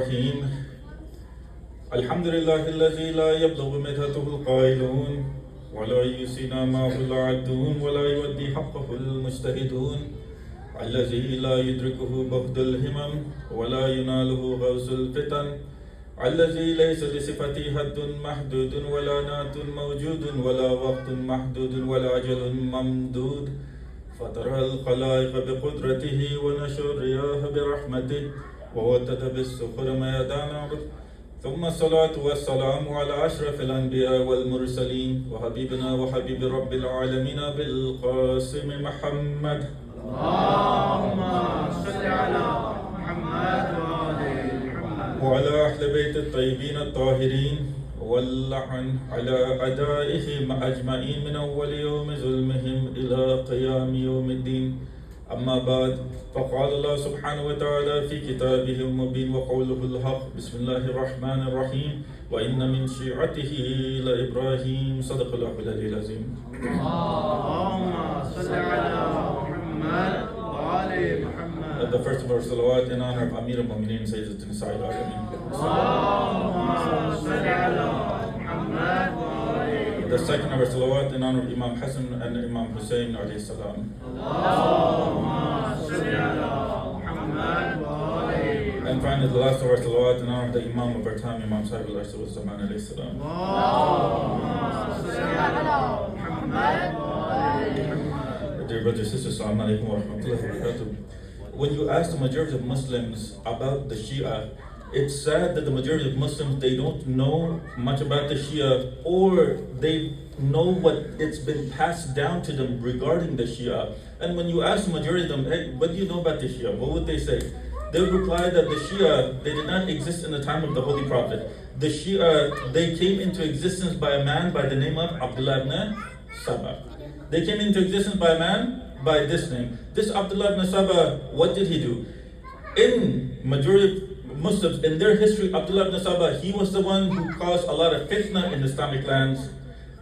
الرحيم الحمد لله الذي لا يبلغ مدحته القائلون ولا يحصي ما العادون ولا يؤدي حقه المجتهدون الذي لا يدركه بغض الهمم ولا يناله غوث الفتن الذي ليس لصفته حد محدود ولا نعت موجود ولا وقت محدود ولا أجل ممدود فطر الخلائق بقدرته ونشر الرياح برحمته ووتد بالسخر ميدانا ثم الصلاة والسلام على أشرف الأنبياء والمرسلين وحبيبنا وحبيب رب العالمين بالقاسم محمد. اللهم صل على محمد وعلى أهل بيت الطيبين الطاهرين واللعن على أعدائهم أجمعين من أول يوم ظلمهم إلى قيام يوم الدين. أما بعد فقال الله سبحانه وتعالى في كتابه المبين وقوله الحق بسم الله الرحمن الرحيم وإن من شيعته لإبراهيم صدق الله العلي العظيم. اللهم صل على محمد وآل محمد. The first of our salawat in honor of Amir al-Mu'mineen Sayyidina Nisa al-Alamin. اللهم صل على محمد وآل. The second of our salawat in honor of Imam Hassan and Imam Hussein alayhi salam. اللهم صل على محمد وآل. And finally the last of our salawat in honor of the Imam of our time, Imam Sahib al-Asr al-Zaman alayhi salam. اللهم صل على محمد وآل. Dear brothers and sisters, Assalamu alaikum wa rahmatullahi wa barakatuh. When you ask the majority of Muslims about the Shia, it's sad that the majority of Muslims, they don't know much about the Shia, or they know what it's been passed down to them regarding the Shia. And when you ask the majority of them, hey, what do you know about the Shia? What would they say? They would reply that the Shia, they did not exist in the time of the Holy Prophet. The Shia, they came into existence by a man by the name of Abdullah ibn Saba. They came into existence by a man by this name. This Abdullah ibn Saba, what did he do? In majority of Muslims, in their history, Abdullah ibn Saba, he was the one who caused a lot of fitna in Islamic lands.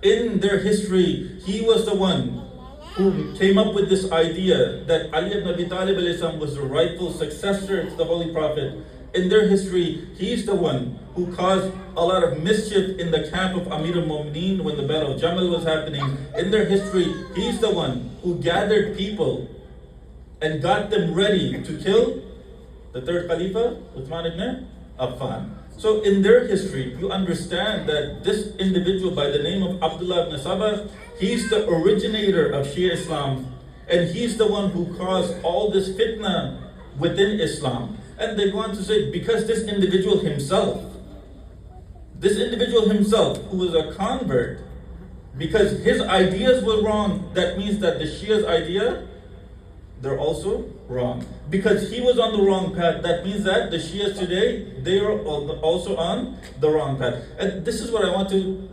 In their history, he was the one who came up with this idea that Ali ibn Abi Talib was the rightful successor to the Holy Prophet. In their history, he's the one who caused a lot of mischief in the camp of Amir al-Mu'mineen when the Battle of Jamal was happening. In their history, he's the one who gathered people and got them ready to kill the third Khalifa, Uthman ibn Affan. So in their history, you understand that this individual by the name of Abdullah ibn Saba, he's the originator of Shia Islam, and he's the one who caused all this fitna within Islam. And they go on to say, because this individual himself, who was a convert, because his ideas were wrong, that means that the Shia's idea, they're also wrong. Because he was on the wrong path, that means that the Shias today, they are also on the wrong path. And this is what I want to,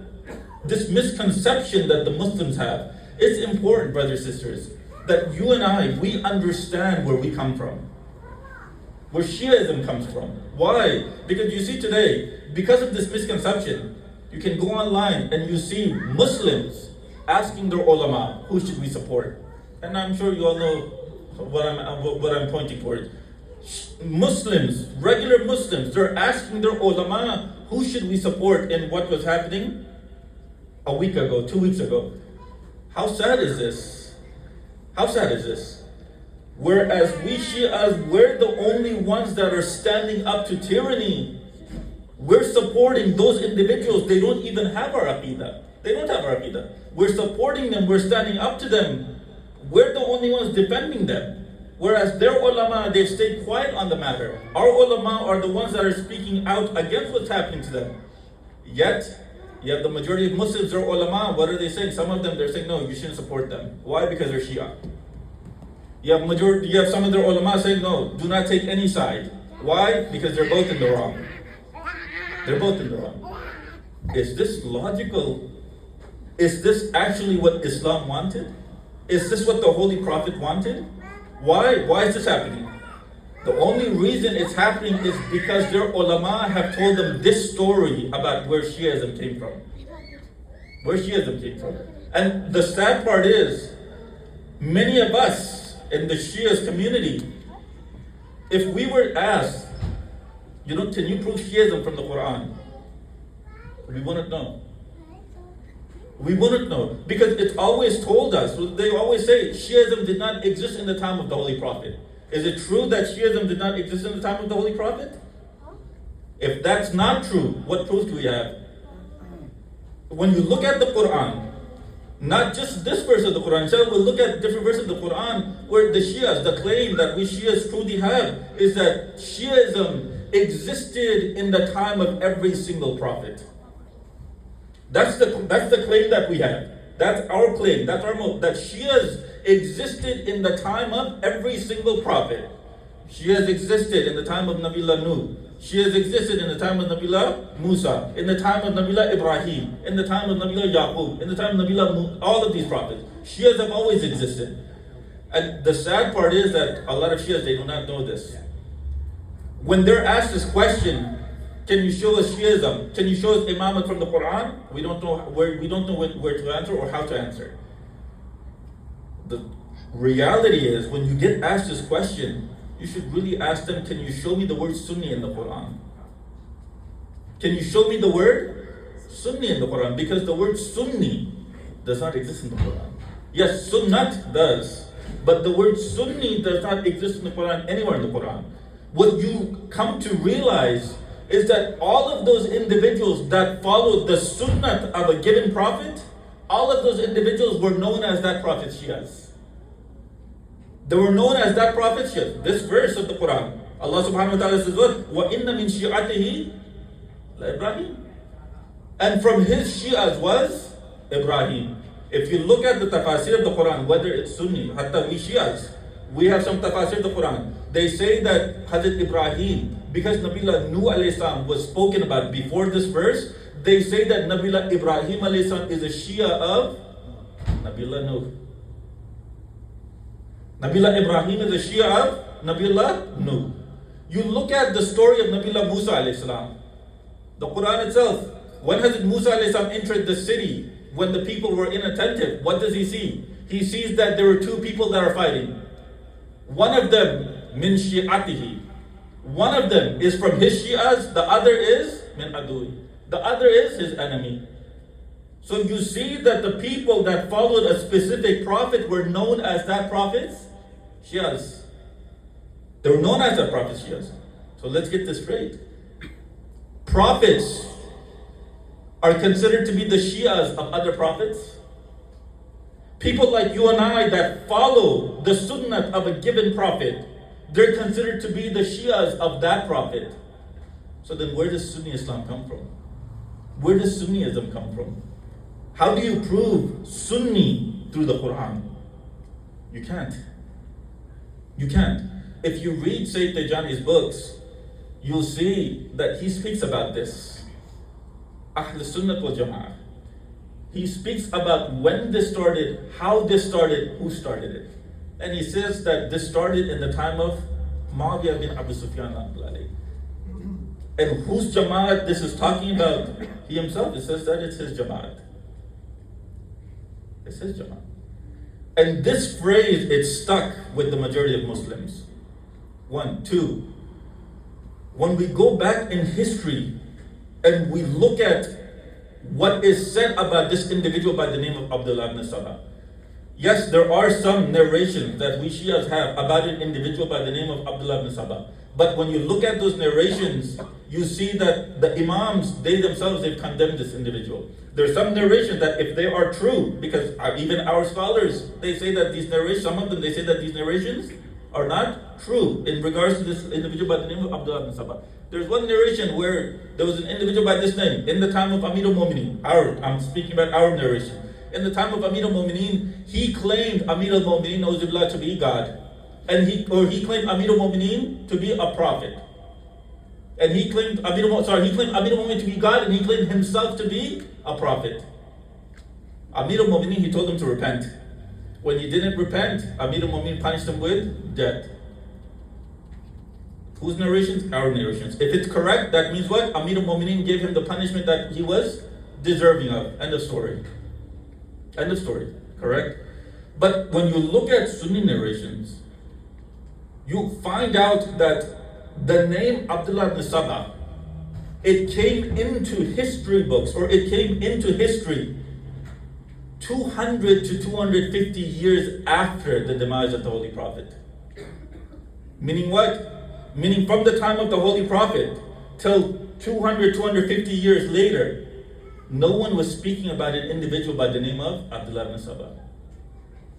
this misconception that the Muslims have. It's important, brothers and sisters, that you and I, we understand where we come from, where Shiaism comes from. Why? Because you see today, because of this misconception, you can go online and you see Muslims asking their ulama, who should we support? And I'm sure you all know what I'm pointing towards. Muslims, regular Muslims, they're asking their ulama, who should we support in what was happening a week ago, 2 weeks ago. How sad is this? How sad is this? Whereas we Shias, we're the only ones that are standing up to tyranny. We're supporting those individuals. They don't even have our aqidah. They don't have our aqidah. We're supporting them. We're standing up to them. We're the only ones defending them. Whereas their ulama, they've stayed quiet on the matter. Our ulama are the ones that are speaking out against what's happening to them. Yet, you have the majority of Muslims, their ulama, what are they saying? Some of them, they're saying, no, you shouldn't support them. Why? Because they're Shia. You have some of their ulama saying, no, do not take any side. Why? Because they're both in the wrong. They're both in the wrong. Is this logical? Is this actually what Islam wanted? Is this what the Holy Prophet wanted? Why? Why is this happening? The only reason it's happening is because their ulama have told them this story about where Shiaism came from. Where Shiaism came from. And the sad part is, many of us in the Shia's community, if we were asked Can you prove Shiism from the Quran? We wouldn't know. We wouldn't know. Because it's always told us, they always say Shiism did not exist in the time of the Holy Prophet. Is it true that Shiism did not exist in the time of the Holy Prophet? If that's not true, what proof do we have? When you look at the Quran, not just this verse of the Quran, instead we'll look at different verses of the Quran where the Shias, the claim that we Shias truly have is that Shiism existed in the time of every single prophet. That's the claim that we have. That's our claim. That's our mode. That Shias existed in the time of every single prophet. Shias existed in the time of Nabiullah Nuh. Shias existed in the time of Nabiullah Musa, in the time of Nabiullah Ibrahim, in the time of Nabiullah Yaqub, in the time of Nabiullah all of these prophets. Shias have always existed. And the sad part is that a lot of Shias, they do not know this. When they're asked this question, can you show us Shiism? Can you show us Imamah from the Quran? We don't know where to answer or how to answer. The reality is, when you get asked this question, you should really ask them, can you show me the word Sunni in the Quran? Can you show me the word Sunni in the Quran? Because the word Sunni does not exist in the Quran. Yes, Sunnat does, but the word Sunni does not exist in the Quran anywhere in the Quran. What you come to realize is that all of those individuals that followed the Sunnat of a given prophet, all of those individuals were known as that prophet's Shias. They were known as that prophet's Shias. This verse of the Quran, Allah subhanahu wa ta'ala says what? وَإِنَّ مِن شِيعَتِهِ لَإِبْرَاهِيمَ. And from his Shias was Ibrahim. If you look at the tafasir of the Quran, whether it's Sunni, hatta we Shias, we have some tafasir of the Quran. They say that Hazrat Ibrahim, because Nabiullah Nuh alayhi salam was spoken about before this verse, they say that Nabiullah Ibrahim alayhi salam is a Shia of Nabiullah Nuh. Nabiullah Ibrahim is a Shia of Nabiullah Nuh. You look at the story of Nabiullah Musa alayhi salam. The Quran itself, when Hazrat Musa alayhi salam entered the city, when the people were inattentive, what does he see? He sees that there were two people that are fighting. One of them, min shi'atihi. One of them is from his Shias, the other is min adui. The other is his enemy. So you see that the people that followed a specific prophet were known as that prophet's Shias. They were known as that prophet's Shias. So let's get this straight. Prophets are considered to be the Shias of other prophets. People like you and I that follow the Sunnah of a given prophet, they're considered to be the Shias of that prophet. So then where does Sunni Islam come from? Where does Sunniism come from? How do you prove Sunni through the Quran? You can't. You can't. If you read Sayyid Tijani's books, you'll see that he speaks about this. Ahl Sunnat wal Jama'ah. He speaks about when this started, how this started, who started it. And he says that this started in the time of Muawiyah bin Abu Sufyan. And whose Jama'at this is talking about? He himself, it says that it's his Jama'at. It's his Jama'at. And this phrase, it's stuck with the majority of Muslims. 1, 2. When we go back in history and we look at what is said about this individual by the name of Abdullah ibn Sabah. Yes, there are some narrations that we Shias have about an individual by the name of Abdullah ibn Sabah. But when you look at those narrations, you see that the Imams, they themselves, they've condemned this individual. There's some narrations that if they are true, because even our scholars, they say that these narrations, some of them, they say that these narrations are not true in regards to this individual by the name of Abdullah ibn Sabah. There's one narration where there was an individual by this name in the time of Amir al-Mu'mineen. I'm speaking about our narration. In the time of Amir al-Mu'mineen, he claimed Amir al-Mu'mineen Auzubillah to be God. And he claimed Amir al-Mu'mineen to be a prophet. And he claimed Amir al-Mu'mineen to be God, and he claimed himself to be a prophet. Amir al-Mu'mineen, he told him to repent. When he didn't repent, Amir al-Mu'mineen punished him with death. Whose narrations? Our narrations. If it's correct, that means what? Amir al-Mu'mineen gave him the punishment that he was deserving of. End of story. End of story. Correct? But when you look at Sunni narrations, you find out that The name Abdullah ibn Saba, it came into history books, or it came into history 200 to 250 years after the demise of the Holy Prophet. Meaning what? Meaning from the time of the Holy Prophet till 200, 250 years later, no one was speaking about an individual by the name of Abdullah ibn Saba.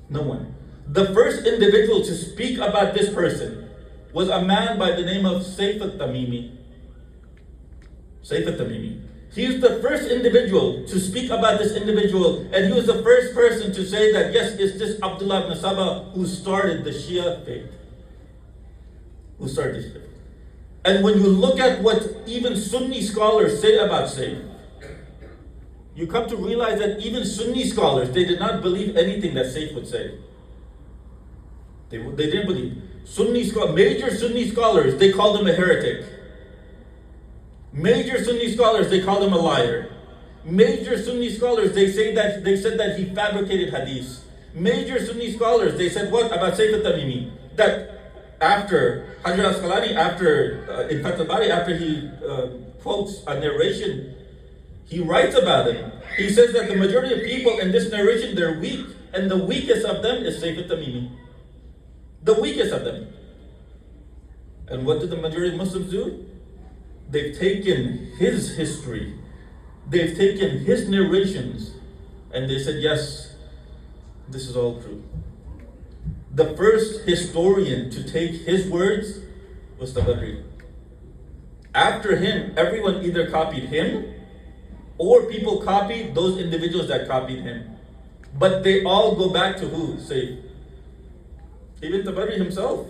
No one. The first individual to speak about this person was a man by the name of Sayf al-Tamimi. Sayf al-Tamimi. He's the first individual to speak about this individual, and he was the first person to say that yes, it's this Abdullah ibn Saba who started the Shia faith. Who started this faith. And when you look at what even Sunni scholars say about Sayf, you come to realize that even Sunni scholars, they did not believe anything that Sayf would say. They didn't believe. Major Sunni scholars, they called him a heretic. Major Sunni scholars, they called him a liar. Major Sunni scholars, they said that he fabricated hadiths. Major Sunni scholars, they said what about Sayf al-Tamimi? That after Hajar al-Asqalani, in Fath al-Bari, after he quotes a narration, he writes about him. He says that the majority of people in this narration, they're weak, and the weakest of them is Sayf al-Tamimi. The weakest of them. And what did the majority of Muslims do? They've taken his history, they've taken his narrations, and they said, yes, this is all true. The first historian to take his words was Tabari. After him, everyone either copied him, or people copied those individuals that copied him. But they all go back to who? Say, even Tabari himself.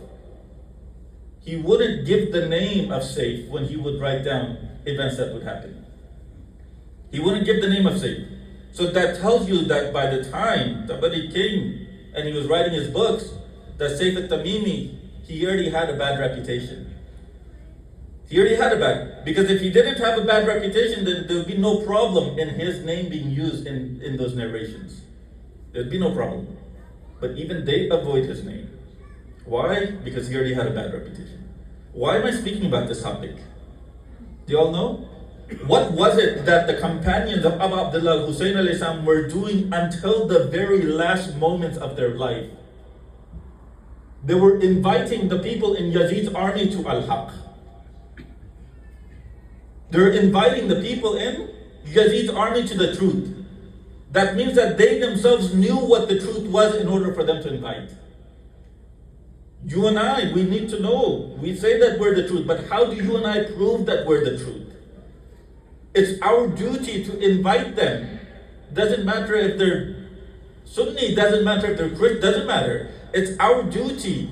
He wouldn't give the name of Sayf when he would write down events that would happen. He wouldn't give the name of Sayf. So that tells you that by the time Tabari came and he was writing his books, that Sayf al-Tamimi, he already had a bad reputation. He already had a bad, because if he didn't have a bad reputation, then there would be no problem in his name being used in those narrations. There'd be no problem. But even they avoid his name. Why? Because he already had a bad reputation. Why am I speaking about this topic? Do you all know? What was it that the companions of Abu Abdullah Hussein alayhi salam were doing until the very last moments of their life? They were inviting the people in Yazid's army to Al-Haq. They're inviting the people in Yazid's army to the truth. That means that they themselves knew what the truth was in order for them to invite. You and I, we need to know. We say that we're the truth, but how do you and I prove that we're the truth? It's our duty to invite them. Doesn't matter if they're Sunni, doesn't matter if they're Christian, doesn't matter. It's our duty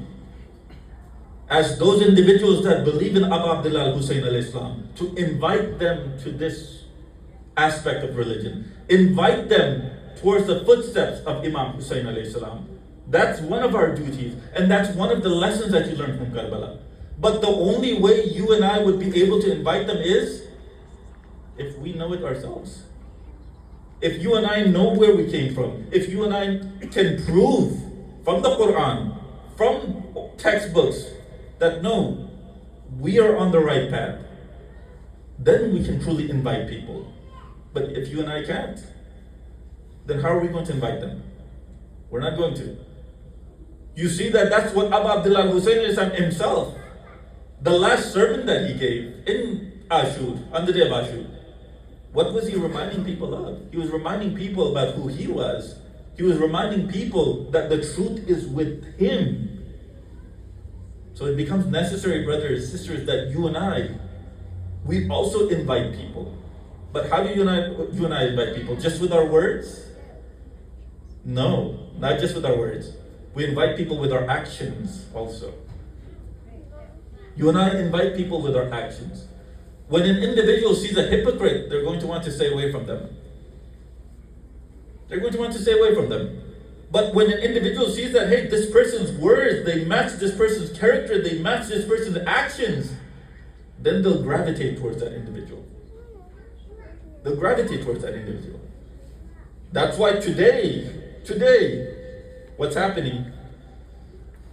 as those individuals that believe in Abu Abdullah Hussein alayhi salam to invite them to this aspect of religion. Invite them towards the footsteps of Imam Hussein alayhi salam. That's one of our duties, and that's one of the lessons that you learn from Karbala. But the only way you and I would be able to invite them is if we know it ourselves. If you and I know where we came from, if you and I can prove from the Quran, from textbooks, that no, we are on the right path, then we can truly invite people. But if you and I can't, then how are we going to invite them? We're not going to. You see that that's what Abu Abdullah Hussein himself, the last sermon that he gave in Ashur, on the day of Ashur, what was he reminding people of? He was reminding people about who he was. He was reminding people that the truth is with him. So it becomes necessary, brothers and sisters, that you and I, we also invite people. But how do you and I invite people? Just with our words? No, not just with our words. We invite people with our actions also. You and I invite people with our actions. When an individual sees a hypocrite, they're going to want to stay away from them. They're going to want to stay away from them. But when an individual sees that, hey, this person's words, they match this person's character, they match this person's actions, then they'll gravitate towards that individual. They'll gravitate towards that individual. That's why today, what's happening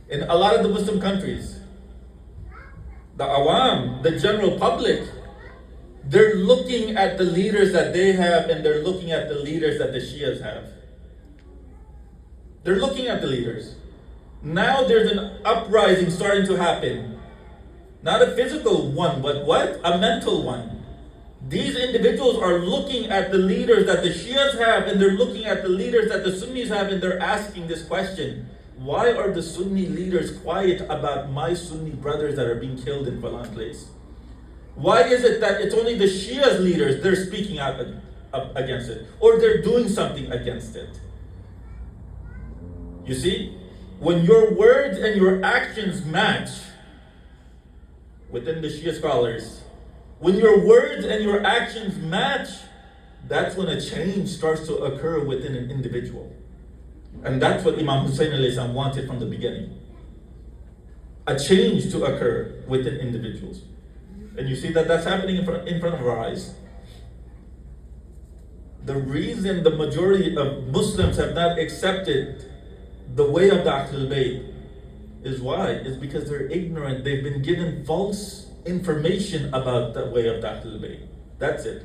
in a lot of the Muslim countries, The awam, the general public, they're looking at the leaders that they have and they're looking at the leaders that the Shias have. They're looking at the leaders. Now there's an uprising starting to happen. Not a physical one, but what? A mental one. These individuals are looking at the leaders that the Shias have and they're looking at the leaders that the Sunnis have and they're asking this question. Why are the Sunni leaders quiet about my Sunni brothers that are being killed in Falan place? Why is it that it's only the Shia's leaders they're speaking out against it? Or they're doing something against it? You see, when your words and your actions match within the Shia scholars, when your words and your actions match, that's when a change starts to occur within an individual. And that's what Imam Hussein alayhi salam wanted from the beginning. A change to occur within individuals. And you see that that's happening in front of our eyes. The reason the majority of Muslims have not accepted the way of the Ahlul Bayt is why? It's because they're ignorant. They've been given false information about the way of the Ahlul Bayt. That's it.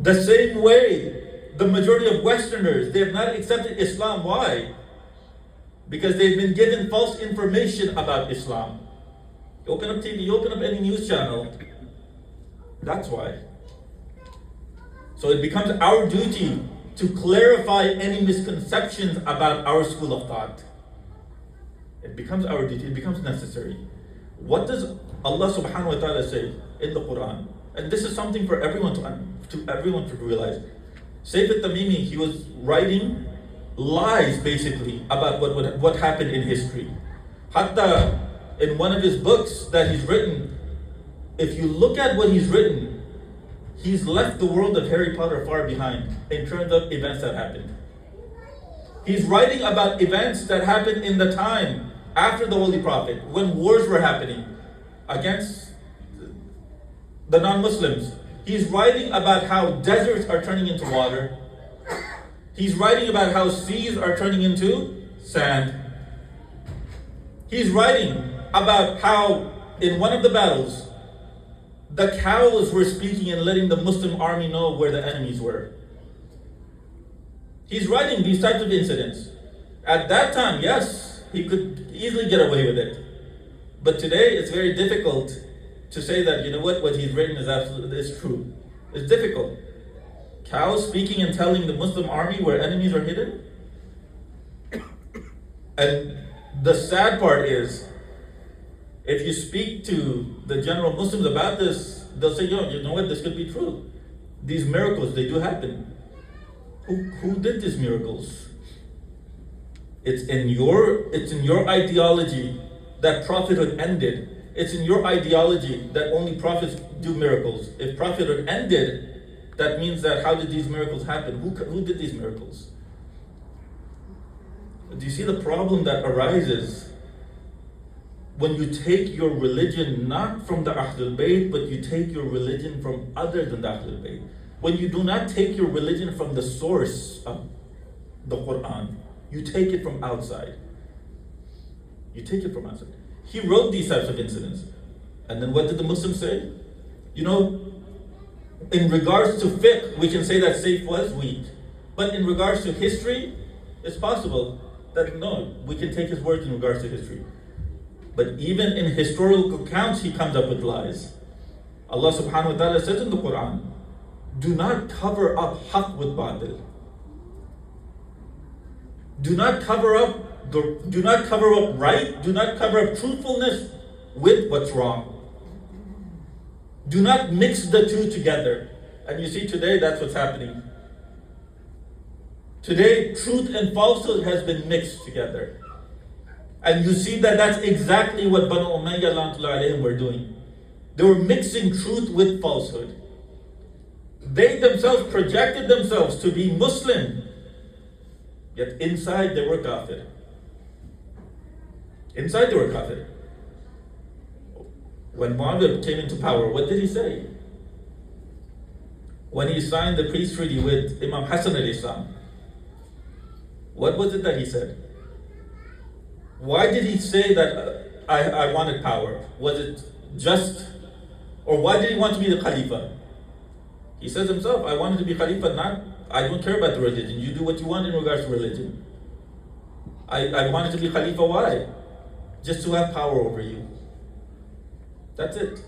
The same way the majority of Westerners, they have not accepted Islam. Why? Because they've been given false information about Islam. You open up TV, you open up any news channel. That's why. So it becomes our duty to clarify any misconceptions about our school of thought. It becomes our duty, it becomes necessary. What does Allah subhanahu wa ta'ala say in the Quran? And this is something for everyone to realize. Sayyid al-Tamimi, he was writing lies basically about what happened in history. Hatta in one of his books that he's written, if you look at what he's written, he's left the world of Harry Potter far behind in terms of events that happened. He's writing about events that happened in the time after the Holy Prophet, when wars were happening against the non-Muslims. He's writing about how deserts are turning into water. He's writing about how seas are turning into sand. He's writing about how in one of the battles, the cows were speaking and letting the Muslim army know where the enemies were. He's writing these types of incidents. At that time, yes, he could easily get away with it. But today, it's very difficult to say that, you know what he's written is true. It's difficult. Cows speaking and telling the Muslim army where enemies are hidden? And the sad part is, if you speak to the general Muslims about this, they'll say, you know what, this could be true. These miracles, they do happen. Who did these miracles? It's in your ideology that prophethood ended. It's in your ideology that only prophets do miracles. If prophethood ended, that means that how did these miracles happen? Who did these miracles? Do you see the problem that arises when you take your religion not from the Ahlul Bayt, but you take your religion from other than the Ahlul Bayt? When you do not take your religion from the source of the Quran, you take it from outside. You take it from outside. He wrote these types of incidents. And then what did the Muslims say? You know, in regards to fiqh, we can say that Saif was weak. But in regards to history, it's possible that no, we can take his words in regards to history. But even in historical accounts, he comes up with lies. Allah subhanahu wa ta'ala says in the Quran, do not cover up haqq with batil. Do not cover up right, do not cover up truthfulness with what's wrong. Do not mix the two together. And you see today that's what's happening. Today, truth and falsehood has been mixed together. And you see that that's exactly what Banu Umayyah la'natullahi alayhim were doing. They were mixing truth with falsehood. They themselves projected themselves to be Muslim, yet inside they were kafir. Inside they were kafir. When Muhammad came into power, what did he say? When he signed the peace treaty with Imam Hassan alayhi salam, what was it that he said? Why did he say that I wanted power? Was it just, or why did he want to be the Khalifa? He says himself, I wanted to be Khalifa, I don't care about the religion. You do what you want in regards to religion. I wanted to be Khalifa, why? Just to have power over you. That's it.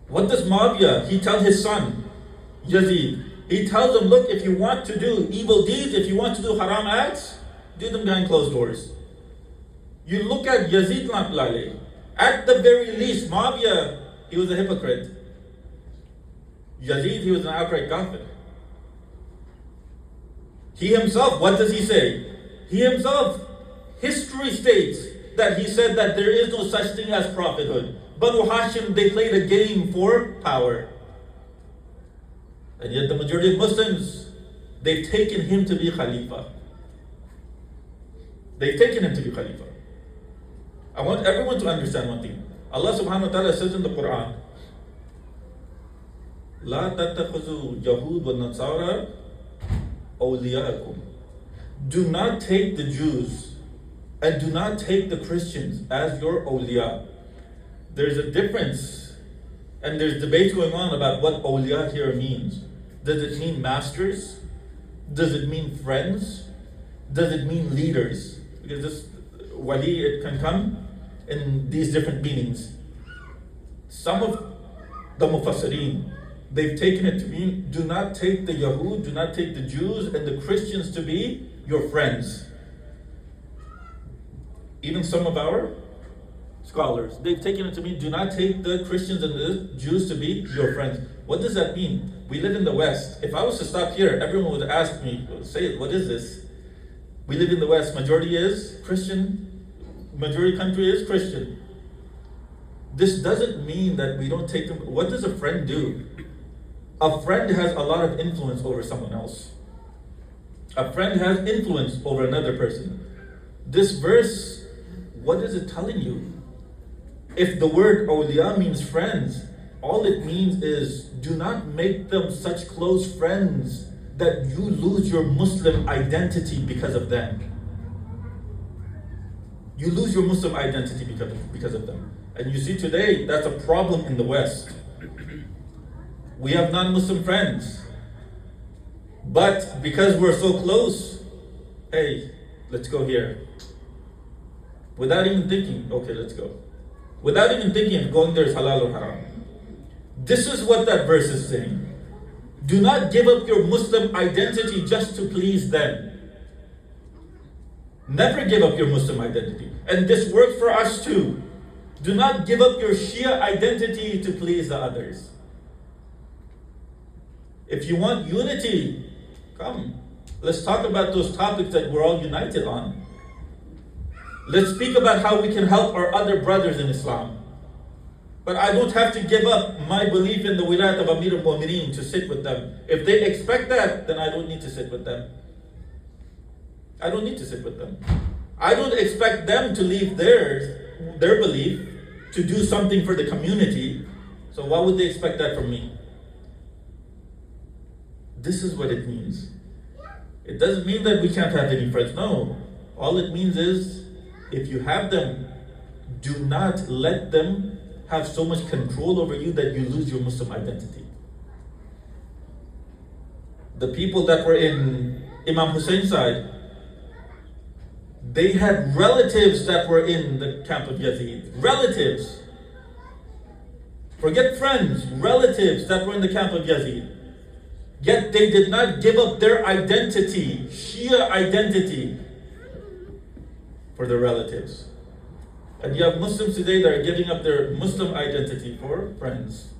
What does Muawiyah, he tells his son, Yazid, he tells him, look, if you want to do evil deeds, if you want to do haram acts, do them behind closed doors. You look at Yazid Laleh, at the very least, Muawiyah, he was a hypocrite. Yazid, he was an outright kafir. He himself, what does he say? He himself, history states that he said that there is no such thing as prophethood. Banu Hashim, they played a game for power. And yet the majority of Muslims, they've taken him to be Khalifa. They've taken him to be Khalifa. I want everyone to understand one thing. Allah subhanahu wa ta'ala says in the Quran, لا تتخذوا يهود والنصارى أولياءكم. Do not take the Jews and do not take the Christians as your awliya. There's a difference, and there's debates going on about what awliya here means. Does it mean masters? Does it mean friends? Does it mean leaders? Because this wali, it can come in these different meanings. Some of the mufassirin, they've taken it to mean, do not take the Yahud, do not take the Jews and the Christians to be your friends. Even some of our scholars, they've taken it to mean, do not take the Christians and the Jews to be your friends. What does that mean? We live in the West. If I was to stop here, everyone would ask me, say, what is this? We live in the West. Majority is Christian. Majority country is Christian. This doesn't mean that we don't take them. What does a friend do? A friend has a lot of influence over someone else. A friend has influence over another person. This verse, what is it telling you? If the word awliya means friends, all it means is do not make them such close friends that you lose your Muslim identity because of them. You lose your Muslim identity because of them. And you see today, that's a problem in the West. We have non-Muslim friends. But because we're so close, hey, let's go here. Without even thinking, okay, let's go. Without even thinking if going there is halal or haram. This is what that verse is saying. Do not give up your Muslim identity just to please them. Never give up your Muslim identity. And this works for us too. Do not give up your Shia identity to please the others. If you want unity, come. Let's talk about those topics that we're all united on. Let's speak about how we can help our other brothers in Islam. But I don't have to give up my belief in the wilayat of Amir al-Mu'mineen to sit with them. If they expect that, then I don't need to sit with them. I don't need to sit with them. I don't expect them to leave their belief to do something for the community. So why would they expect that from me? This is what it means. It doesn't mean that we can't have any friends. No. All it means is, if you have them, do not let them have so much control over you that you lose your Muslim identity. The people that were in Imam Hussein's side, they had relatives that were in the camp of Yazid. Relatives. Forget friends, relatives that were in the camp of Yazid. Yet they did not give up their identity, Shia identity, for their relatives. And you have Muslims today that are giving up their Muslim identity for friends.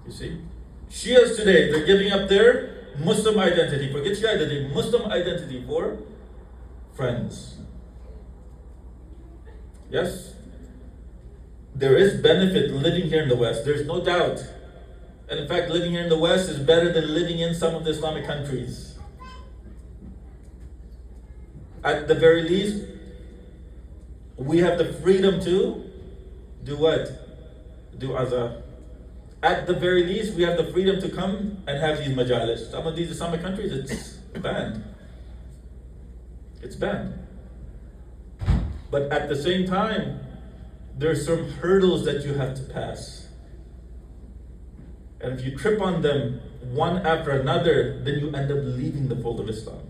You see? Shias today, they're giving up their Muslim identity. Forget Shia identity, Muslim identity for friends. Yes? There is benefit living here in the West. There's no doubt. And in fact, living here in the West is better than living in some of the Islamic countries. At the very least, we have the freedom to do what? Do azah. At the very least, we have the freedom to come and have these majalis. Some of these Islamic countries, it's banned. It's banned. But at the same time, there's some hurdles that you have to pass. And if you trip on them one after another, then you end up leaving the fold of Islam.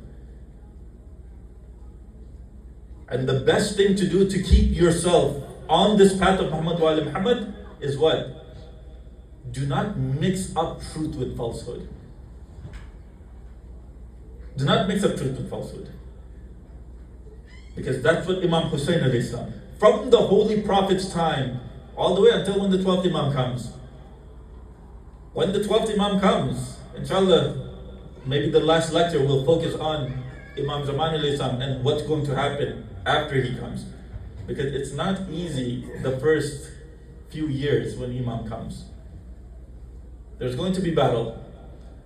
And the best thing to do to keep yourself on this path of Muhammad wa ali Muhammad is what? Do not mix up truth with falsehood. Do not mix up truth with falsehood. Because that's what Imam Hussein alayhi salam, from the Holy Prophet's time, all the way until when the 12th Imam comes. When the 12th Imam comes, inshallah, maybe the last lecture will focus on Imam Zaman alayhi salam and what's going to happen after he comes. Because it's not easy the first few years when Imam comes. There's going to be battle.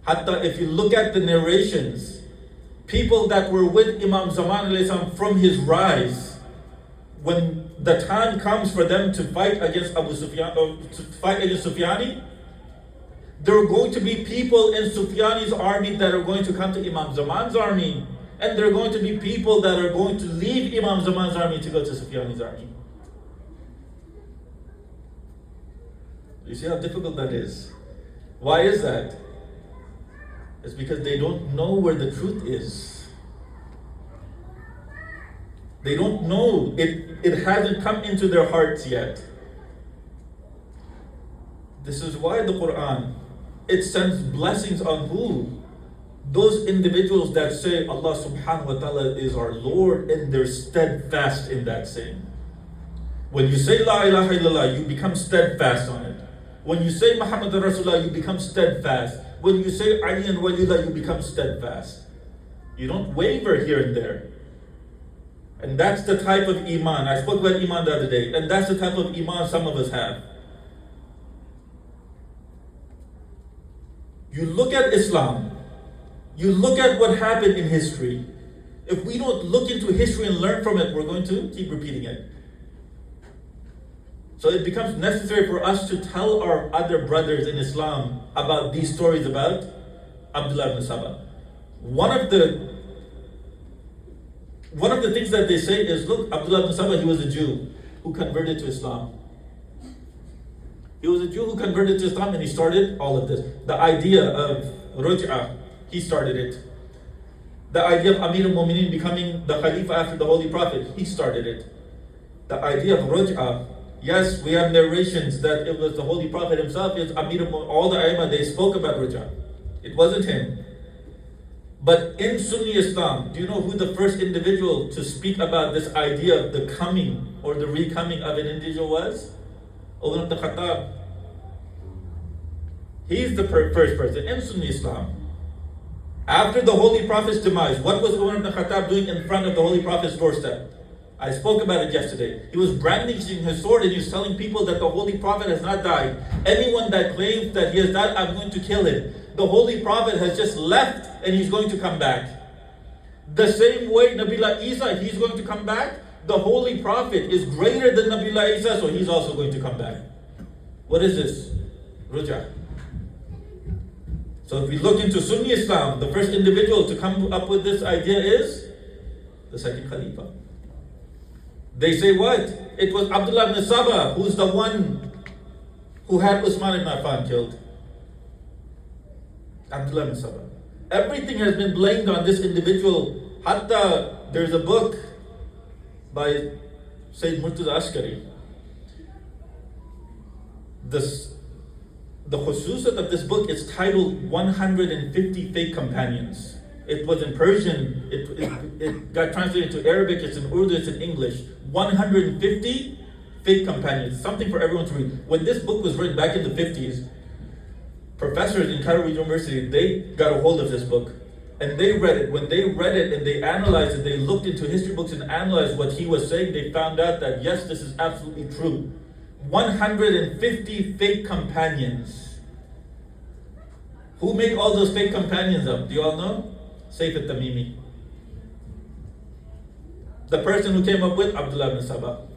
Hatta if you look at the narrations, people that were with Imam Zaman alayhi salam from his rise, when the time comes for them to fight against Abu Sufyan, to fight against Sufyani, there are going to be people in Sufyani's army that are going to come to Imam Zaman's army, and there are going to be people that are going to leave Imam Zaman's army to go to Sufyani's army. You see how difficult that is? Why is that? It's because they don't know where the truth is. They don't know. It hasn't come into their hearts yet. This is why the Quran, it sends blessings on who? Those individuals that say Allah subhanahu wa ta'ala is our Lord, and they're steadfast in that saying. When you say La ilaha illallah, you become steadfast on it. When you say Muhammad Rasulullah, you become steadfast. When you say Ali and Walillah, you become steadfast. You don't waver here and there. And that's the type of Iman. I spoke about Iman the other day. And that's the type of Iman some of us have. You look at Islam. You look at what happened in history. If we don't look into history and learn from it, we're going to keep repeating it. So it becomes necessary for us to tell our other brothers in Islam about these stories about Abdullah ibn Saba. One of the things that they say is, look, Abdullah ibn Saba, he was a Jew who converted to Islam. He was a Jew who converted to Islam, and he started all of this. The idea of Ruj'ah, he started it. The idea of Amir al-Mu'mineen becoming the Khalifa after the Holy Prophet, he started it. The idea of Ruj'ah, yes, we have narrations that it was the Holy Prophet himself, it's Amir al-Mu'mineen, all the Aimah, they spoke about Ruj'ah. It wasn't him. But in Sunni Islam, do you know who the first individual to speak about this idea of the coming or the recoming of an individual was? Umar ibn Khattab. He's the first person in Sunni Islam. After the Holy Prophet's demise, what was Umar ibn Khattab doing in front of the Holy Prophet's doorstep? I spoke about it yesterday. He was brandishing his sword and he was telling people that the Holy Prophet has not died. Anyone that claims that he has died, I'm going to kill him. The Holy Prophet has just left and he's going to come back. The same way Nabiullah Isa, he's going to come back. The Holy Prophet is greater than Nabiullah Isa, so he's also going to come back. What is this? Ruj'ah. So if we look into Sunni Islam, the first individual to come up with this idea is the second Khalifa. They say what? It was Abdullah ibn Saba, who's the one who had Usman ibn Affan killed. Abdullah ibn Saba. Everything has been blamed on this individual. Hatta there's a book by Sayyid Murtaza Ashkari. The khususat of this book is titled 150 Fake Companions. It was in Persian, it got translated into Arabic, it's in Urdu, it's in English. 150 fake companions, something for everyone to read. When this book was written back in the 50s, professors in Cairo University, they got a hold of this book and they read it. When they read it and they analyzed it, they looked into history books and analyzed what he was saying, they found out that yes, this is absolutely true. 150 fake companions. Who made all those fake companions up? Do you all know? Saif al-Tamimi. The person who came up with Abdullah ibn Saba.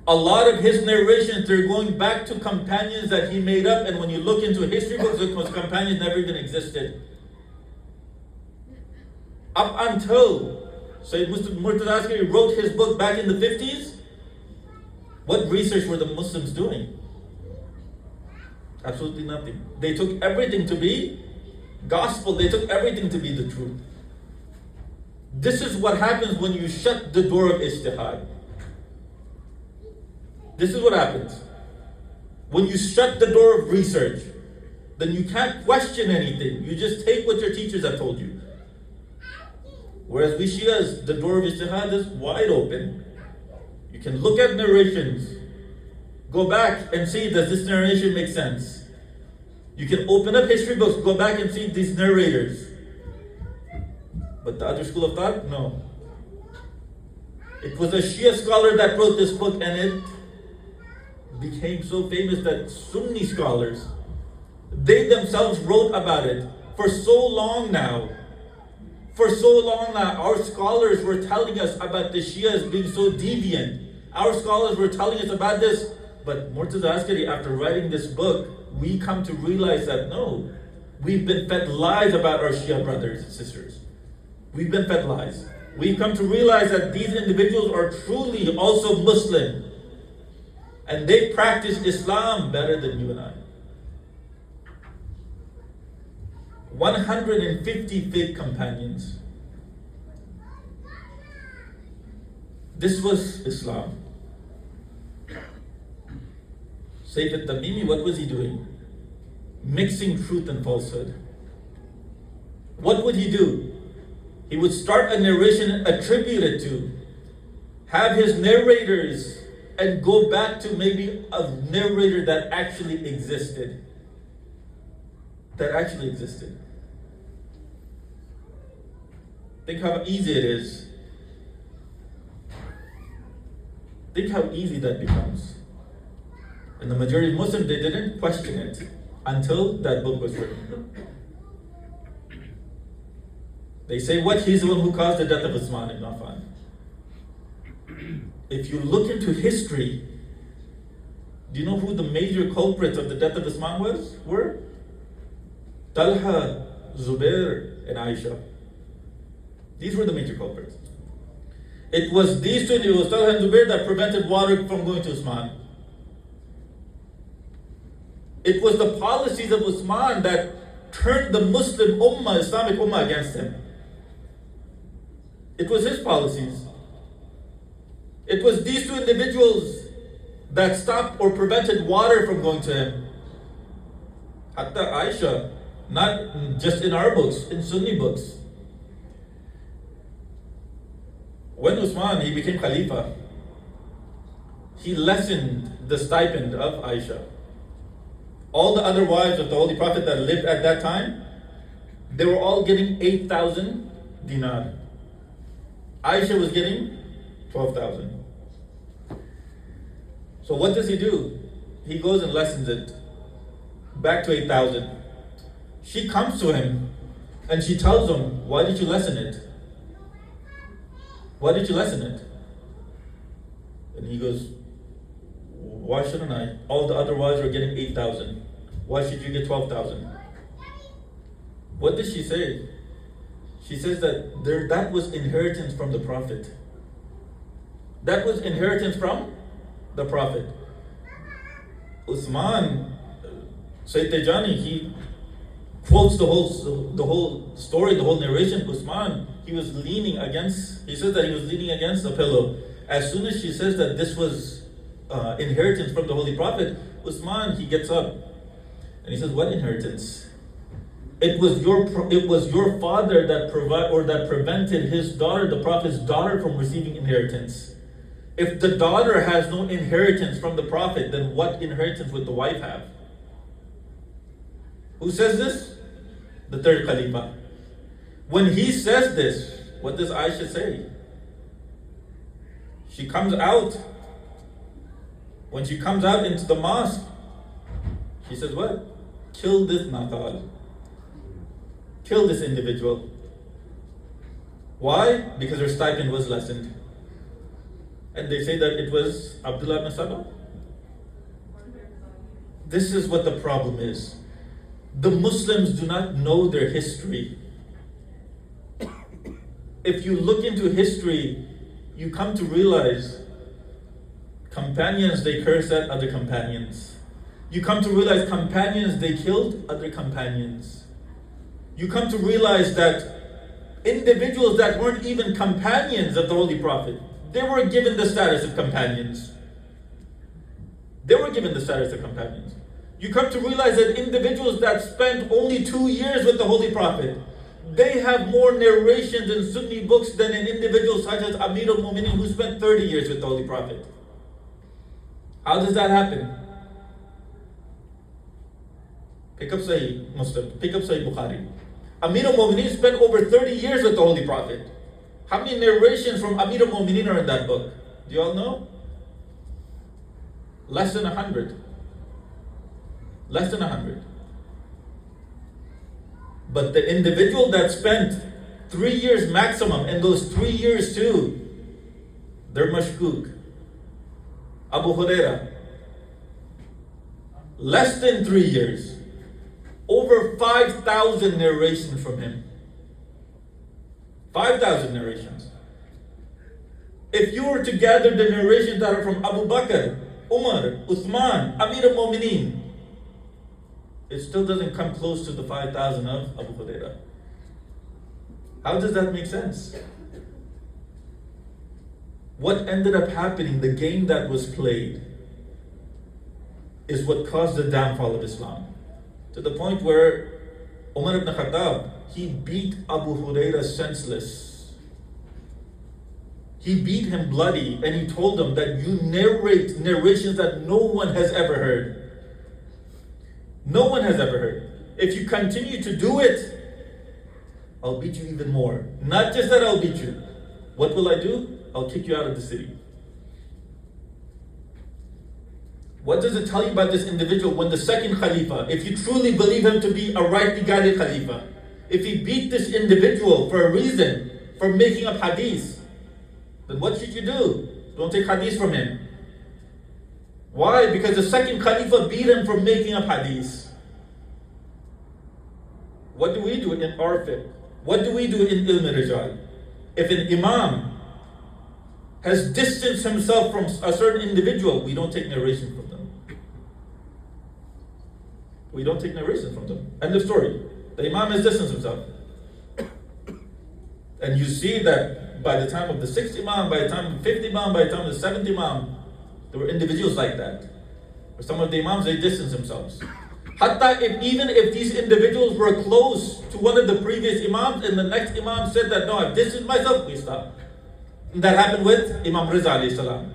A lot of his narrations, they're going back to companions that he made up, and when you look into history books, those companions never even existed. Up until Sayyid Murtaza Askari wrote his book back in the 50s, what research were the Muslims doing? Absolutely nothing. They took everything to be gospel, they took everything to be the truth. This is what happens when you shut the door of ijtihad. This is what happens. When you shut the door of research, then you can't question anything. You just take what your teachers have told you. Whereas we Shias, the door of ijtihad is wide open. You can look at narrations, go back and see, does this narration make sense? You can open up history books, go back and see these narrators. But the other school of thought, no. It was a Shia scholar that wrote this book, and it became so famous that Sunni scholars, they themselves wrote about it for so long now. For so long now, our scholars were telling us about the Shias being so deviant. Our scholars were telling us about this. But Murtaza Askari, after writing this book, we come to realize that no, we've been fed lies about our Shia brothers and sisters. We've been fed lies. We've come to realize that these individuals are truly also Muslim. And they practice Islam better than you and I. 150 fake companions. This was Islam. Sayyid al-Tamimi, what was he doing? Mixing truth and falsehood. What would he do? He would start a narration attributed to, have his narrators, and go back to maybe a narrator that actually existed. That actually existed. Think how easy it is. Think how easy that becomes. And the majority of Muslims, they didn't question it until that book was written. They say, what? He's the one who caused the death of Uthman ibn Affan. If you look into history, do you know who the major culprits of the death of Uthman were? Talha, Zubair, and Aisha. These were the major culprits. It was these two, it was Talha and Zubair, that prevented water from going to Uthman. It was the policies of Uthman that turned the Muslim Ummah, Islamic Ummah, against him. It was his policies. It was these two individuals that stopped or prevented water from going to him. Hatta Aisha, not just in our books, in Sunni books. When Uthman, he became Khalifa, he lessened the stipend of Aisha. All the other wives of the Holy Prophet that lived at that time, they were all getting 8,000 dinar. Aisha was getting 12,000. So what does he do? He goes and lessens it back to 8,000. She comes to him and she tells him, why did you lessen it? Why did you lessen it? And he goes, why shouldn't I? All the other wives are getting 8,000. Why should you get 12,000? What did she say? She says that that was inheritance from the Prophet. That was inheritance from the Prophet. Uthman, Sayyid Tijani, he quotes the whole story, the whole narration. Uthman, he says that he was leaning against a pillow. As soon as she says that this was inheritance from the Holy Prophet, Uthman, he gets up and he says, what inheritance? It was your father that prevented his daughter, the Prophet's daughter, from receiving inheritance. If the daughter has no inheritance from the Prophet, then what inheritance would the wife have? Who says this? The third Khalifa. When he says this, what does Aisha say? She comes out. When she comes out into the mosque, she says, what? Kill this Natal. Kill this individual. Why? Because her stipend was lessened. And they say that it was Abdullah ibn Saba. This is what the problem is. The Muslims do not know their history. if you look into history, you come to realize companions, they cursed at other companions. You come to realize companions, they killed other companions. You come to realize that individuals that weren't even companions of the Holy Prophet, they were given the status of companions. They were given the status of companions. You come to realize that individuals that spent only 2 years with the Holy Prophet, they have more narrations in Sunni books than an individual such as Amir al-Mu'minin who spent 30 years with the Holy Prophet. How does that happen? Pick up Sahih Muslim, pick up Sahih Bukhari. Amir al-Mu'minin spent over 30 years with the Holy Prophet. How many narrations from Amir al-Mu'minin are in that book? Do you all know? Less than 100. Less than 100. But the individual that spent 3 years maximum, and those 3 years too, they're mashkuk. Abu Huraira. Less than 3 years. Over 5,000 narrations from him. 5,000 narrations. If you were to gather the narrations that are from Abu Bakr, Umar, Uthman, Amir al-Mu'minin, it still doesn't come close to the 5,000 of Abu Huraira. How does that make sense? What ended up happening, the game that was played, is what caused the downfall of Islam. To the point where Umar ibn Khattab, he beat Abu Huraira senseless. He beat him bloody, and he told him that you narrate narrations that no one has ever heard. No one has ever heard. If you continue to do it, I'll beat you even more. Not just that I'll beat you. What will I do? I'll kick you out of the city. What does it tell you about this individual when the second Khalifa, if you truly believe him to be a rightly guided Khalifa, if he beat this individual for a reason, for making up hadith, then what should you do? Don't take hadith from him. Why? Because the second Khalifa beat him for making up hadith. What do we do in our fiqh? What do we do in ilm rijal? If an imam has distanced himself from a certain individual, we don't take narration from them. We don't take narration from them. End of story. The imam has distanced himself. And you see that by the time of the 6th imam, by the time of the 5th imam, by the time of the 7th imam, there were individuals like that. Or some of the imams, they distanced themselves. Hatta even if these individuals were close to one of the previous imams, and the next imam said that, no, I've distanced myself, we stop. And that happened with Imam Riza alayhi salam.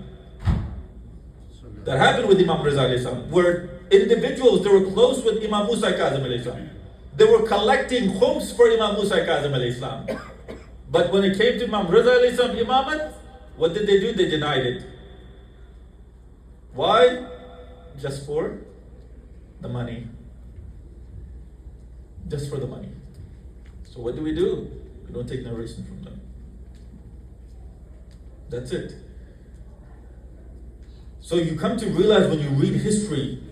That happened with Imam Riza alayhi salam, where individuals, they were close with Imam Musa Kazim alayhi salam. They were collecting khums for Imam Musa Kazim alayhi salam. But when it came to Imam Riza alayhi salam imamat, what did they do? They denied it. Why? Just for the money. Just for the money. So what do? We don't take narration from them. That's it. So you come to realize when you read history,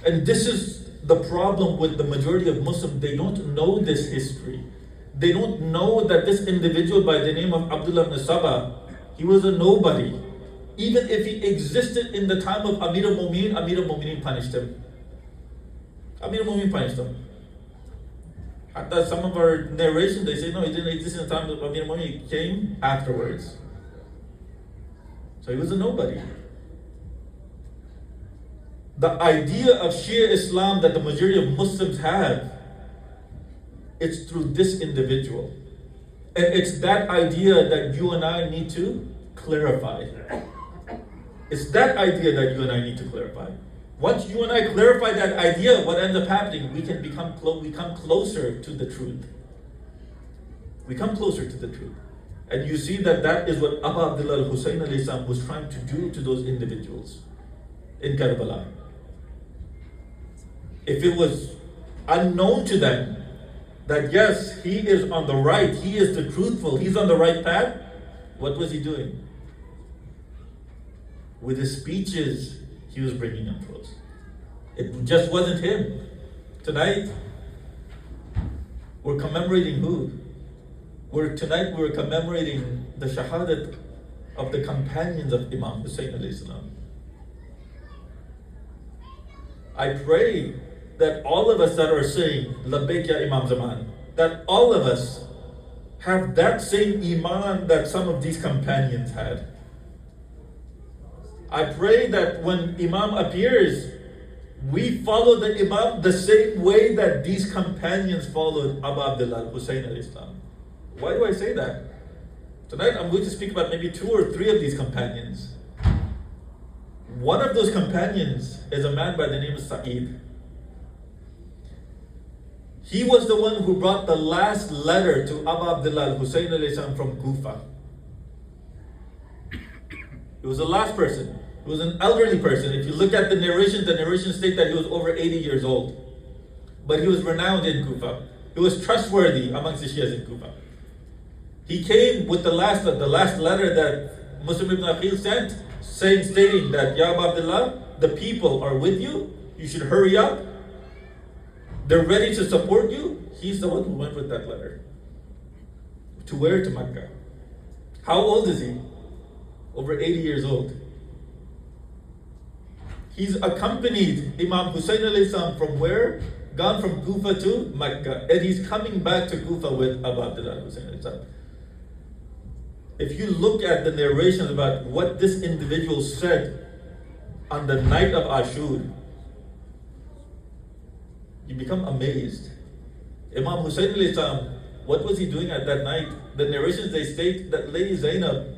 and this is the problem with the majority of Muslims, they don't know this history. They don't know that this individual by the name of Abdullah ibn Saba, he was a nobody. Even if he existed in the time of Amir al-Mu'minin punished him. Amir al-Mu'minin punished him. Hatta some of our narrations, they say, no, he didn't exist in the time of Amir al-Mu'minin, he came afterwards. So he was a nobody. The idea of Shia Islam that the majority of Muslims have, it's through this individual. And it's that idea that you and I need to clarify. It's that idea that you and I need to clarify. Once you and I clarify that idea, what ends up happening, we can become closer to the truth. We come closer to the truth. And you see that that is what Abu Abdullah al-Husayn alayhi salam was trying to do to those individuals in Karbala. If it was unknown to them that yes, he is on the right, he is the truthful, he's on the right path, what was he doing? With his speeches, he was bringing them close. It just wasn't him. Tonight, we're commemorating who? Where tonight we're commemorating the shahadat of the companions of Imam Hussein alayhi salam. I pray that all of us that are saying Labbaik ya Imam Zaman, that all of us have that same iman that some of these companions had. I pray that when Imam appears, we follow the Imam the same way that these companions followed Abu Abdullah Hussein alayhi salam. Why do I say that? Tonight I'm going to speak about maybe 2 or 3 of these companions. One of those companions is a man by the name of Sa'id. He was the one who brought the last letter to Abu Abdullah Hussein alayhi salam from Kufa. He was the last person. He was an elderly person. If you look at the narrations state that he was over 80 years old. But he was renowned in Kufa. He was trustworthy amongst the Shias in Kufa. He came with the last letter that Muslim ibn Aqil sent, stating that, Ya Abu Abdullah, the people are with you. You should hurry up. They're ready to support you. He's the one who went with that letter. To where? To Mecca. How old is he? Over 80 years old. He's accompanied Imam Hussein alayhi salam from where? Gone from Kufa to Mecca. And he's coming back to Kufa with Abu Abdullah Hussein alayhi salam. If you look at the narrations about what this individual said on the night of Ashur, you become amazed. Imam Hussein alayhi salam, what was he doing at that night? The narrations, they state that Lady Zainab,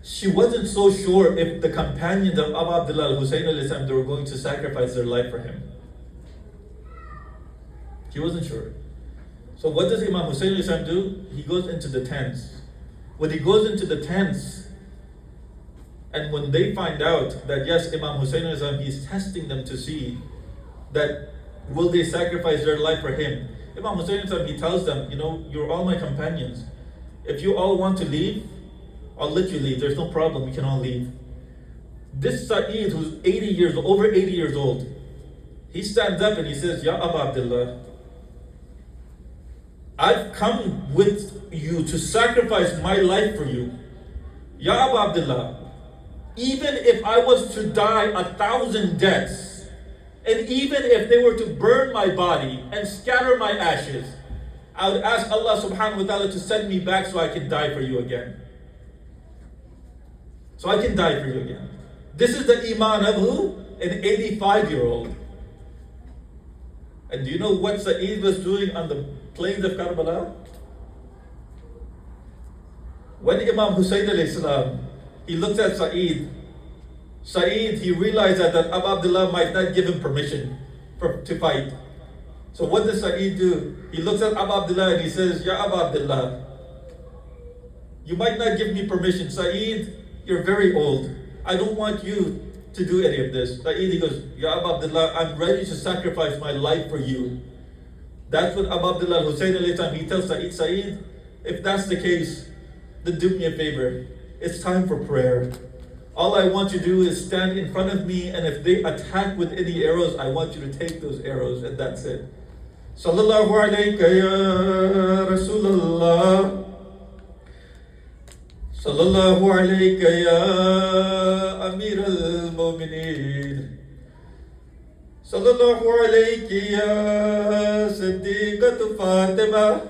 she wasn't so sure if the companions of Abu Abdullah Hussein alayhi salam, they were going to sacrifice their life for him. She wasn't sure. So what does Imam Hussein alayhi salam do? He goes into the tents. When he goes into the tents, and when they find out that yes, Imam Hussein alayhi salam, he's testing them to see that will they sacrifice their life for him. Imam Hussein alayhi salam, he tells them, you're all my companions. If you all want to leave, I'll let you leave. There's no problem. You can all leave. This Sa'id, who's over 80 years old, he stands up and he says, Ya Abu Abdullah, I've come with you to sacrifice my life for you. Ya Abu Abdullah, even if I was to die 1,000 deaths, and even if they were to burn my body and scatter my ashes, I would ask Allah subhanahu wa ta'ala to send me back so I can die for you again. So I can die for you again. This is the iman of who? An 85-year-old. And do you know what Sa'id was doing on the plains of Karbala? When Imam Hussein alayhi salam, he looked at Sa'id, he realized that Abu Abdullah might not give him permission to fight. So what does Sa'id do? He looks at Abu Abdullah and he says, Ya Abu Abdullah, you might not give me permission. Sa'id, you're very old. I don't want you to do any of this. Sa'id, he goes, Ya Abu Abdullah, I'm ready to sacrifice my life for you. That's what Abu Abdullah Hussein alayhi salam, he tells Sa'id, if that's the case, then do me a favor. It's time for prayer. All I want you to do is stand in front of me, and if they attack with any arrows, I want you to take those arrows, and that's it. Sallallahu alayka ya Rasulullah. Sallallahu alayka ya Amir al-Mu'mineen. Sallallahu alayki ya Siddiqatu Fatima.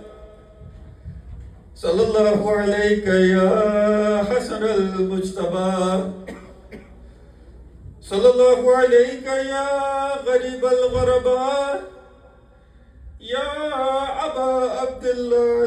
Sallallahu alayka ya Hasan al-Mujtaba. Sallallahu alayka ya Gharib al-Gharaba. Ya Aba Abdullah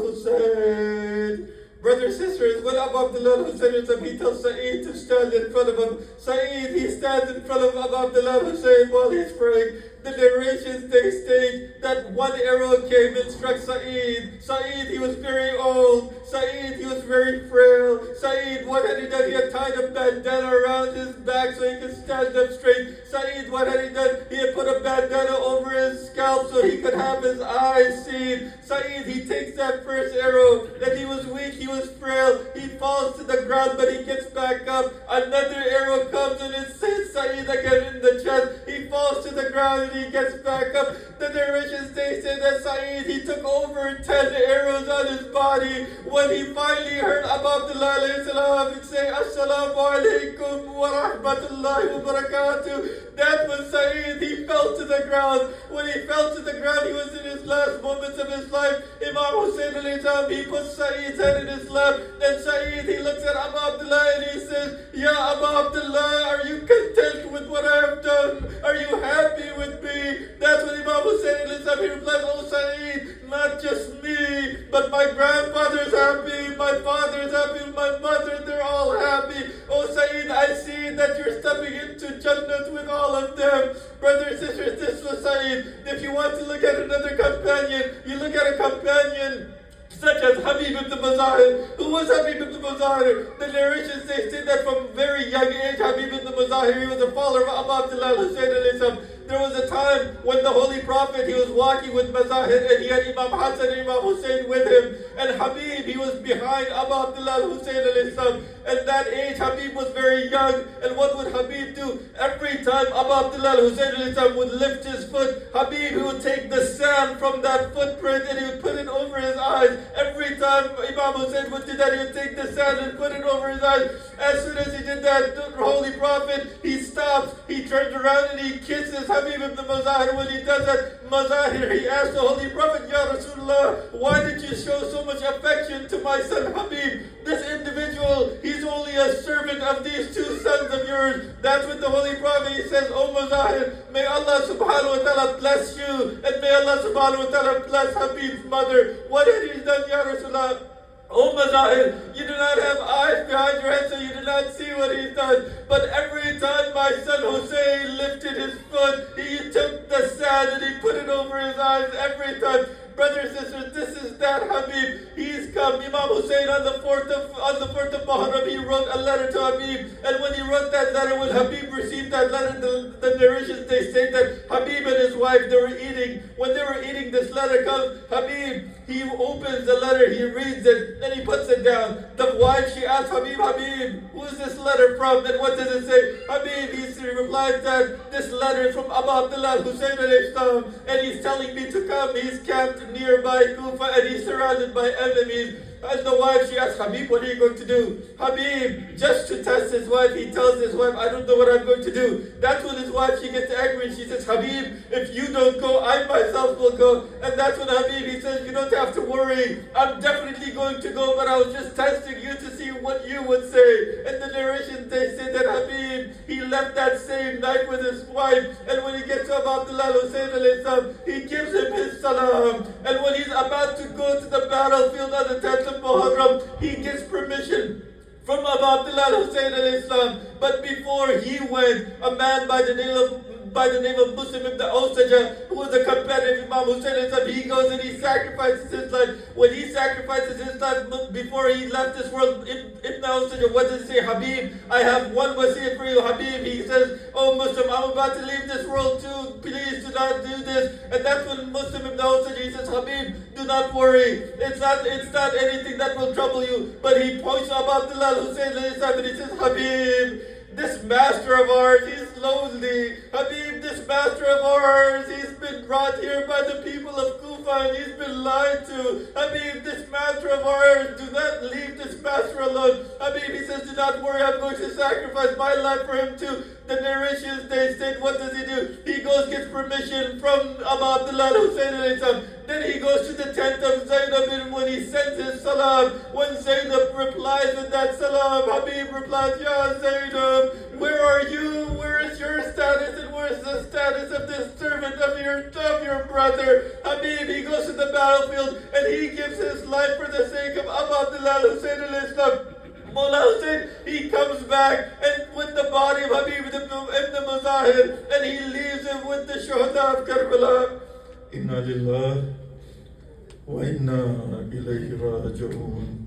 al-Hussein. Brothers and sisters, when Abu Abdullah Hussein, he tells Sa'id to stand in front of him. Sa'id, he stands in front of Abu Abdullah Hussein while he's praying. The narrations, they state that one arrow came and struck Sa'id. Sa'id, he was very old. Sa'id, he was very frail. Sa'id, what had he done? He had tied a bandana around his back so he could stand up straight. Sa'id, what had he done? He had put a bandana over his scalp so he could have his eyes seen. Sa'id, he takes that first arrow, and he was weak, he was frail. He falls to the ground, but he gets back up. Another arrow comes and it hits Sa'id again in the chest. He falls to the ground and he gets back up. The narrations, they say that Sa'id, he took over 10 arrows on his body. When he finally heard Abu Abdullah alayhi salam say, Assalamu alaikum wa rahmatullahi wa barakatuh, that was Sa'id. He fell to the ground. When he fell to the ground, he was in his last moments of his life. Imam Hussein alayhi salam, he puts Sa'id's head in his lap. Then Sa'id, he looks at Abu Abdullah and he says, Ya Abu Abdullah, are you content with what I have done? Are you happy with me? That's what Imam Hussein alayhi salam, he replies, Oh Sa'id, not just me, but my grandfather's happy, my father's happy, my mother, they're all happy. Oh Sa'id, I see that you're stepping into Jannah with all of them. Brothers and sisters, this was Sa'id. If you want to look at another companion, you look at a companion such as Habib ibn Mazahir. Who was Habib ibn Mazahir? The narrations, they say that from very young age, Habib ibn Mazahir, he was a follower of Abu Abdullah Hussein alayhi salam. There was a time when the Holy Prophet, he was walking with Mazahir and he had Imam Hassan and Imam Hussein with him. And Habib, he was behind Abu Abdullah Hussein alayhi salam. At that age, Habib was very young. And what would Habib do? Every time Abu Abdullah Hussein alayhi salam would lift his foot, Habib, he would take the sand from that footprint and he would put it over his eyes. Every time Imam Hussein would do that, he would take the sand and put it over his eyes. As soon as he did that, the Holy Prophet, he stops, he turns around and he kisses Habib ibn Mazahir. When he does that, Mazahir, he asked the Holy Prophet, Ya Rasulullah, why did you show so much affection to my son Habib? This individual, he's only a servant of these two sons of yours. That's what the Holy Prophet, he says, Oh Mazahir, may Allah subhanahu wa ta'ala bless you, and may Allah subhanahu wa ta'ala bless Habib's mother. What had he done, Ya Rasulullah? Oh Mazahir, you do not have eyes behind your head, so you do not see what he's done. But every time my son Hussein lifted his foot, he took the sand and he put it over his eyes every time. Brothers and sisters, this is that Habib. He's come. Imam Hussein on the 4th of Muharam, he wrote a letter to Habib. And when he wrote that letter, when Habib received that letter, the narrations, they say that Habib and his wife, they were eating. When they were eating, this letter comes. Habib, he opens the letter, he reads it, then he puts it down. The wife, she asks Habib, Habib, who is this letter from? And what does it say? Habib, he replies that this letter is from Abu Abdullah Hussein alayhi salam, and he's telling me to come. He's camped nearby Kufa and he's surrounded by enemies. And the wife, she asks, Habib, what are you going to do? Habib, just to test his wife, he tells his wife, I don't know what I'm going to do. That's when his wife, she gets angry and she says, Habib, if you don't go, I myself will go. And that's when Habib, he says, you don't have to worry. I'm definitely going to go, but I was just testing you to see what you would say. And the narrations, they say that Habib, he left that same night with his wife. And when he gets to Abu Abdullah Hussein alayhi salam, he gives him his salam. And when he's about to go to the battlefield on the 10th of Muharam, he gets permission from Abu Abdullah Hussein alayhi salam. But before he went, a man by the name of Muslim ibn Awsaja, who was a companion of Imam Hussein alayhi salam, he goes and he sacrifices his life. When he sacrifices his life before he left this world, Ibn Awsaja, what does he say? Habib, I have one wasiyat for you, Habib. He says, Oh Muslim, I'm about to leave this world too. Please do not do this. And that's when Muslim ibn Awsaja, he says, Habib, do not worry. It's not anything that will trouble you. But he points to Abu Abdullah Hussein alayhi salam and he says, Habib, this master of ours, he's lonely. Habib, this master of ours, he's been brought here by the people of Kufa and he's been lied to. Habib, this master of ours, do not leave this master alone. Habib, he says, do not worry, I'm going to sacrifice my life for him too. The narrations, they state, what does he do? He goes, gets permission from Abu Abdullah Hussein alayhi salam. Then he goes to the tent of Zainab, and when he sends his salam, when Zainab replies with that salam, Habib replies, Ya Zainab, where are you? Where is your status? And where is the status of this servant of your brother? Habib, he goes to the battlefield and he gives his life for the sake of Abu Abdullah Hussein alayhi salam. Mullah Hussein, he comes back and with the body of Habib ibn Mazahir, and he leaves him with the Shuhada of Karbala. Inna lillahi wa inna ilayhi raji'un.